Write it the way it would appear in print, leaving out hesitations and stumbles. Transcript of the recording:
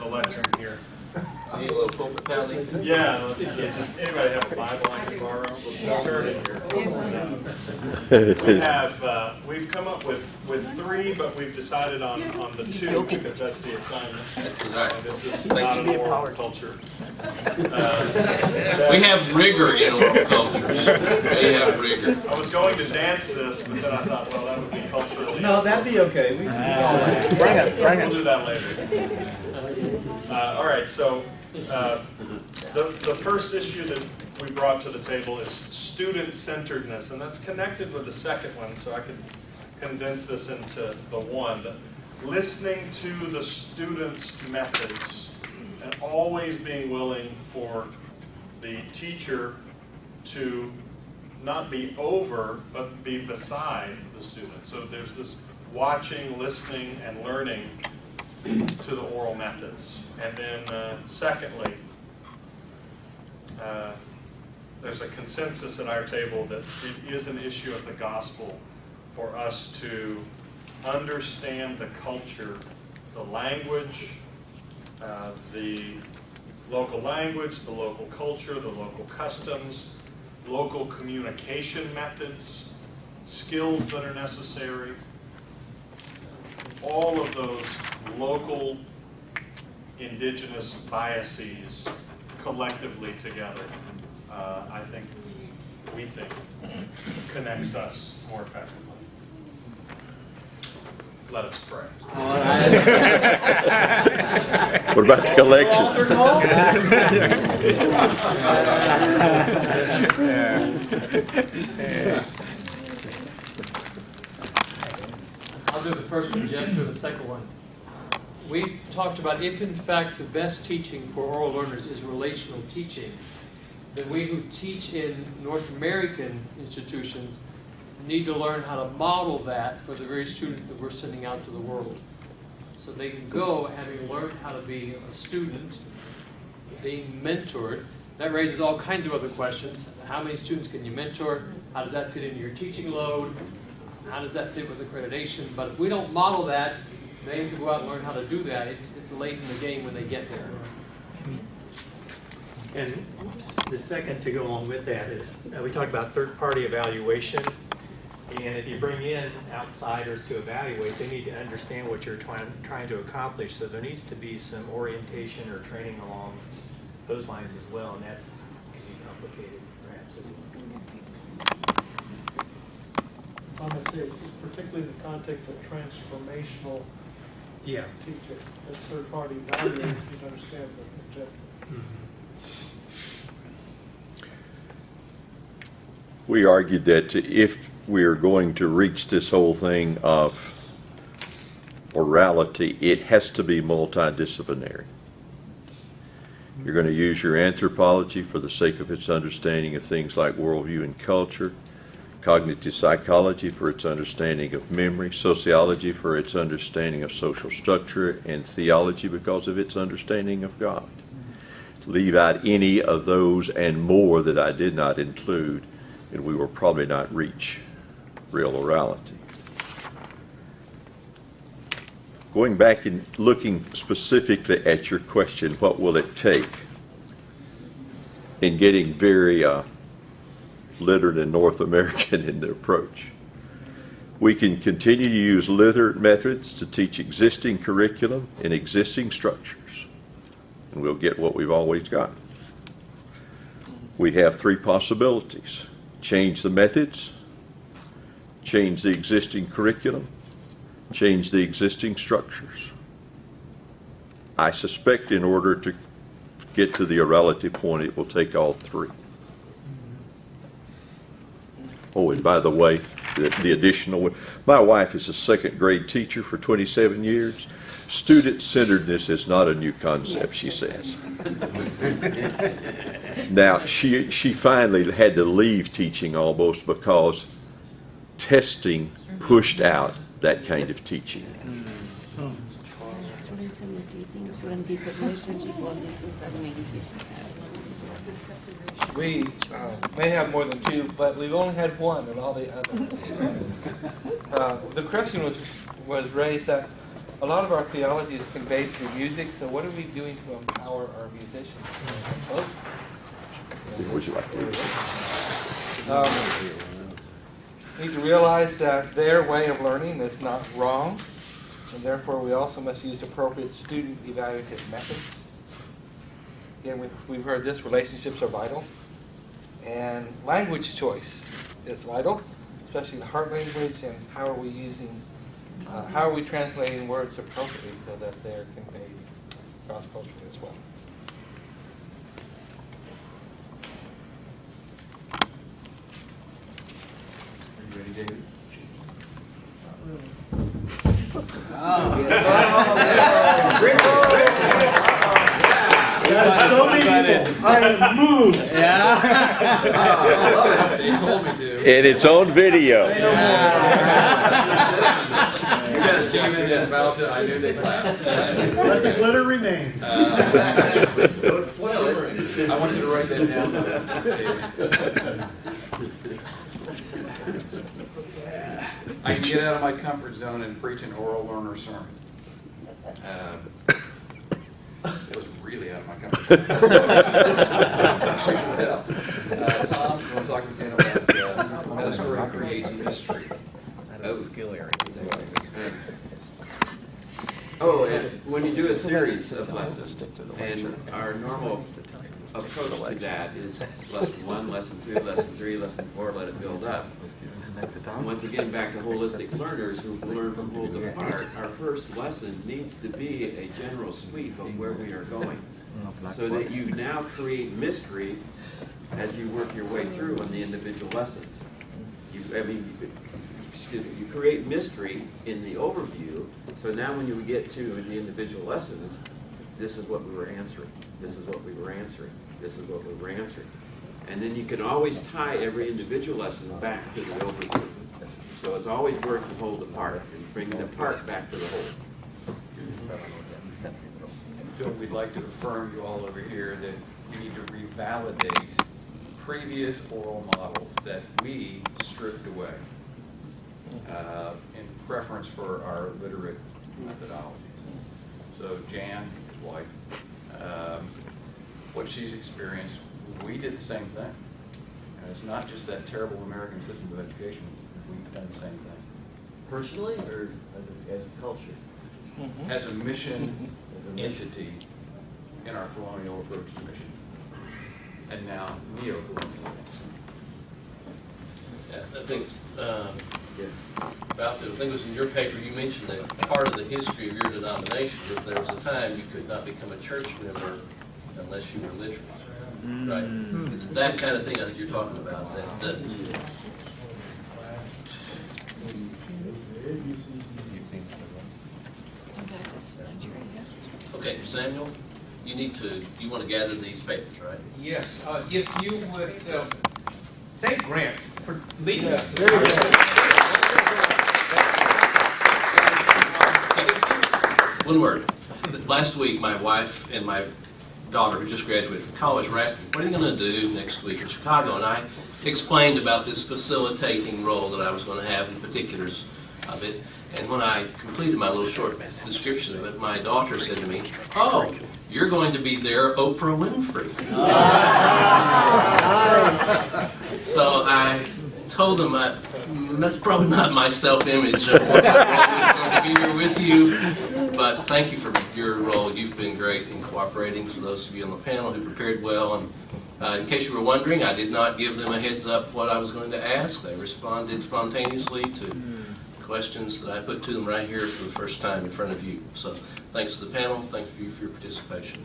the lectern here. Need a little pulpit tally? Yeah, let's see. Just anybody have a Bible I can borrow? Turn in here. We've come up with three, but we've decided on the two because that's the assignment. That's right. This is not an oral culture. We have rigor in oral cultures. We have rigor. I was going to dance this, but then I thought, well, that would be culturally. No, that'd be okay. We can bring it. We'll do that later. All right, so the first issue that we brought to the table is student-centeredness, and that's connected with the second one, so I could condense this into the one. Listening to the students' methods and always being willing for the teacher to not be over, but be beside the student. So there's this watching, listening, and learning to the oral methods. And then secondly, there's a consensus at our table that it is an issue of the gospel for us to understand the culture, the language, the local culture, the local customs, local communication methods, skills that are necessary, all of those local indigenous biases collectively together, we think, connects us more effectively. Let us pray. What about the collection? I'll do the first one, Jeff, do the second one. We talked about if, in fact, the best teaching for oral learners is relational teaching, then we who teach in North American institutions need to learn how to model that for the very students that we're sending out to the world. So they can go having learned how to be a student, being mentored. That raises all kinds of other questions. How many students can you mentor? How does that fit into your teaching load? How does that fit with accreditation? But if we don't model that, they have to go out and learn how to do that. It's late in the game when they get there. And the second to go along with that is, we talked about third-party evaluation. And if you bring in outsiders to evaluate, they need to understand what you're trying to accomplish. So there needs to be some orientation or training along those lines as well, and that's can be complicated, perhaps. I must say, it's particularly in the context of transformational teaching. That third-party evaluation, you can understand the objective. We argued that if we are going to reach this whole thing of orality, it has to be multidisciplinary. You're going to use your anthropology for the sake of its understanding of things like worldview and culture, cognitive psychology for its understanding of memory, sociology for its understanding of social structure, and theology because of its understanding of God. Leave out any of those and more that I did not include, and we will probably not reach real orality. Going back and looking specifically at your question, what will it take? In getting very literate and North American in the approach. We can continue to use literate methods to teach existing curriculum and existing structures, and we'll get what we've always got. We have three possibilities. Change the methods, change the existing curriculum, change the existing structures. I suspect in order to get to the orality point, it will take all three. Oh, and by the way, the additional one, my wife is a second grade teacher for 27 years. Student-centeredness is not a new concept, she says. Now, she finally had to leave teaching almost because testing pushed out that kind of teaching. We may have more than two, but we've only had one in all the others. The correction was raised that a lot of our theology is conveyed through music, so what are we doing to empower our musicians? Oh. Would you like to? Need to realize that their way of learning is not wrong, and therefore we also must use appropriate student evaluative methods. Again, we've heard this, relationships are vital, and language choice is vital, especially the heart language, and how are we translating words appropriately so that they're conveyed cross-culturally as well. Are you ready, David? That is so meaningful. I am moved. They told me to. In its own video. You got Steven and Malta, I knew they'd laugh. Let the glitter remain. Don't spoil it. I want you to write that down. I can get out of my comfort zone and preach an oral learner sermon. It was really out of my comfort zone. So you can tell. Tom, you want to talk again about ministry creates mystery? Skill area. Oh, and when you do a series of lessons, and our normal approach to that is lesson 1, lesson 2, lesson 3, lesson 4, let it build up. And once again, back to holistic learners who learn from whole to part, our first lesson needs to be a general sweep of where we are going, so that you now create mystery as you work your way through on the individual lessons. You create mystery in the overview, so now when you get to the individual lessons, this is what we were answering, this is what we were answering, this is what we were answering. And then you can always tie every individual lesson back to the overview. So it's always working whole to part and bringing the part back to the whole. And Phil, we'd like to affirm you all over here that we need to revalidate previous oral models that we stripped away in preference for our literate methodology. So Jan, his wife, what she's experienced, we did the same thing. And it's not just that terrible American system of education. We've done the same thing. Personally or as a culture? As a mission entity in our colonial approach to mission. And now neo-colonial. I think, about I think it was in your paper, you mentioned that part of the history of your denomination was there was a time you could not become a church member unless you were literate. Right? It's that kind of thing I think you're talking about. Okay, Samuel, you want to gather these papers, right? Yes, if you would thank Grant for leading us. One word. Last week, my wife and my daughter, who just graduated from college, were asking, what are you going to do next week in Chicago? And I explained about this facilitating role that I was going to have in particulars of it. And when I completed my little short description of it, my daughter said to me, oh, you're going to be their Oprah Winfrey. So I told them that's probably not my self-image of what I'm going to be here with you, but thank you for your role. You've been great in cooperating. For those of you on the panel who prepared well, and in case you were wondering, I did not give them a heads up what I was going to ask. They responded spontaneously to questions that I put to them right here for the first time in front of you. So thanks to the panel. Thanks for you for your participation.